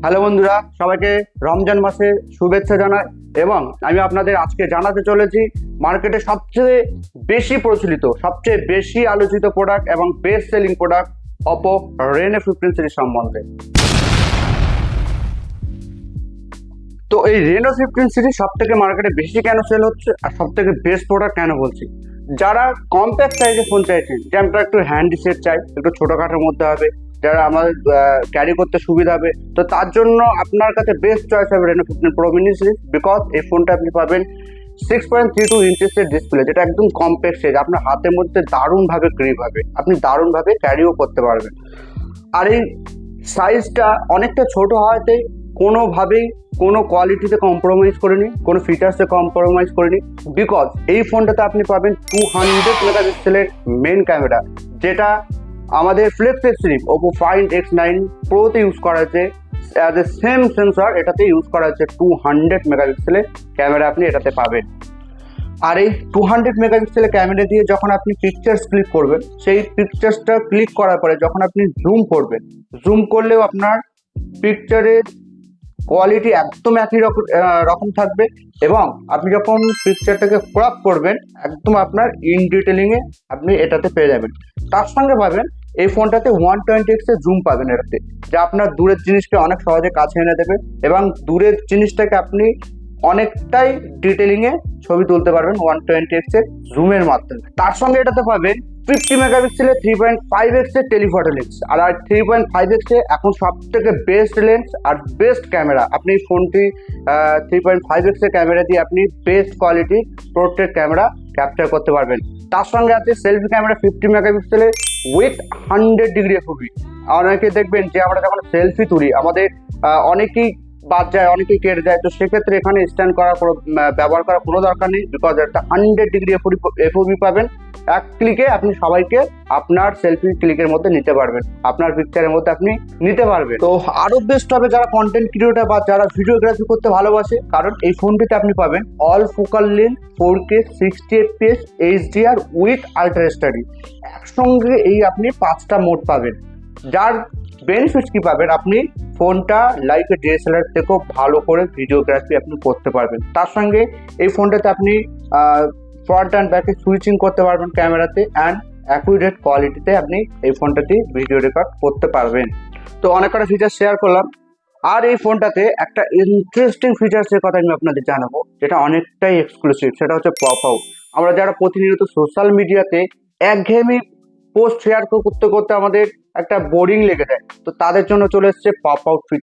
Hello বন্ধুরা, সবাইকে রমজান মাসের শুভেচ্ছা জানাই এবং আমি আপনাদের আজকে জানাতে চলেছি মার্কেটে সবচেয়ে বেশি প্রচলিত, সবচেয়ে বেশি আলোচিত প্রোডাক্ট এবং best selling product Oppo Reno 15 series সম্বন্ধে। তো এই রেনো 15 সিরিজ সব থেকে মার্কেটে বেশি কেন সেল হচ্ছে আর সব থেকে বেস্ট প্রোডাক্ট কেন বলছি, যারা কম্প্যাক্ট সাইজের ফোন চাইছেন, যে আমরা একটু হ্যান্ডি সেট চাই, একটু ছোটোখাটোর মধ্যে হবে, যারা আমাদের ক্যারি করতে সুবিধা হবে, তো তার জন্য আপনার কাছে বেস্ট চয়েস হবে Reno 15 pro mini series. Because এই ফোনটা আপনি পাবেন 6.32 ইঞ্চেসের ডিসপ্লে, যেটা একদম কম্প্যাক্ট সাইজ, আপনার হাতের মধ্যে দারুণভাবে গ্রিপ হবে, আপনি দারুণভাবে ক্যারিও করতে পারবেন। আর এই সাইজটা অনেকটা ছোট হওয়াতে কোনোভাবেই কোনো কোয়ালিটিতে কম্প্রোমাইজ করিনি, কোনো ফিচার্সে কম্প্রোমাইজ করিনি। বিকজ এই ফোনটাতে আপনি পাবেন 200 মেগাপিক্সেলের মেন ক্যামেরা, যেটা আমাদের ফ্লেক্সের সিরিজ ওপো ফাইন্ড X9 প্রোতে ইউজ করা হয়েছে। অ্যাজ এ সেম সেন্সর এটাতে ইউজ করা হয়েছে 200 মেগাপিক্সেলের ক্যামেরা আপনি এটাতে পাবেন। আর এই 200 মেগাপিক্সেলের ক্যামেরা দিয়ে যখন আপনি পিকচার্স ক্লিক করবেন, সেই পিকচার্সটা ক্লিক করার পরে যখন আপনি জুম করবেন, জুম করলেও আপনার পিকচারের কোয়ালিটি একদম একই রকম থাকবে এবং আপনি যখন পিকচারটাকে ক্রপ করবেন একদম আপনার ইন ডিটেলিংয়ে আপনি এটাতে পেয়ে যাবেন। তার সঙ্গে পাবেন এই ফোনটাতে 120x এর জুম পাবেন এটাতে, যা আপনার দূরের জিনিসকে অনেক সহজে কাছে এনে দেবে এবং দূরের জিনিসটাকে আপনি অনেকটাই ডিটেলিংয়ে ছবি তুলতে পারবেন 120x এর জুমের মাধ্যমে। তার সঙ্গে এটাতে পাবেন 50 মেগাপিক্সেলের 3.5x এর টেলিফটো লেন্স। আর 3.5x এ এখন সব থেকে বেস্ট লেন্স আর বেস্ট ক্যামেরা। আপনি ফোনটি 3.5x এর ক্যামেরা দিয়ে আপনি best quality portrait camera capture করতে পারবেন। তার সঙ্গে আছে সেলফি ক্যামেরা 50 মেগাপিক্সেলের উইথ 100 ডিগ্রি এফওবি। অনেকে দেখবেন যে আমরা যখন সেলফি তুলি আমাদের অনেকেই বাদ যায়, অনেকেই কেটে যায়, তো সেক্ষেত্রে এখানে স্ট্যান্ড করা ব্যবহার করার কোনো দরকার নেই। বিকজ একটা 100 ডিগ্রি এফওবি পাবেন, এক ক্লিকে আপনি সবাইকে আপনার সেলফি ক্লিকের মধ্যে নিতে পারবেন, আপনার পিকচারের মধ্যে আপনি নিতে পারবেন। তো আরো বেস্ট হবে যারা কন্টেন্ট ক্রিয়েটর বা যারা ভিডিওগ্রাফি করতে ভালোবাসে, কারণ এই ফোনটিতে আপনি পাবেন all focal length 4K 60 FPS HDR with ultra study. একসঙ্গে এই আপনি 5টা মোড পাবেন, যার বেনিফিটস কি পাবেন, আপনি ফোনটা লাইক ডিএসএলআর থেকেও ভালো করে ভিডিওগ্রাফি আপনি করতে পারবেন। তার সঙ্গে এই ফোনটাতে আপনি ফ্রন্ট অ্যান্ড ব্যাকে সুইচিং করতে পারবেন ক্যামেরাতে, অ্যান্ড অ্যাকুরেট কোয়ালিটিতে আপনি এই ফোনটাতে ভিডিও রেকর্ড করতে পারবেন। তো অনেক কটা ফিচার শেয়ার করলাম। আর এই ফোনটাতে একটা ইন্টারেস্টিং ফিচার্সের কথা আমি আপনাদের জানাবো, যেটা অনেকটাই এক্সক্লুসিভ, সেটা হচ্ছে পপ আউট। আমরা যারা প্রতিনিয়ত সোশ্যাল মিডিয়াতে একঘেয়েমি পোস্ট শেয়ার করতে করতে আমাদের একটা বোরিং লেগে যায়, তো তাদের জন্য চলে এসছে পপ আউট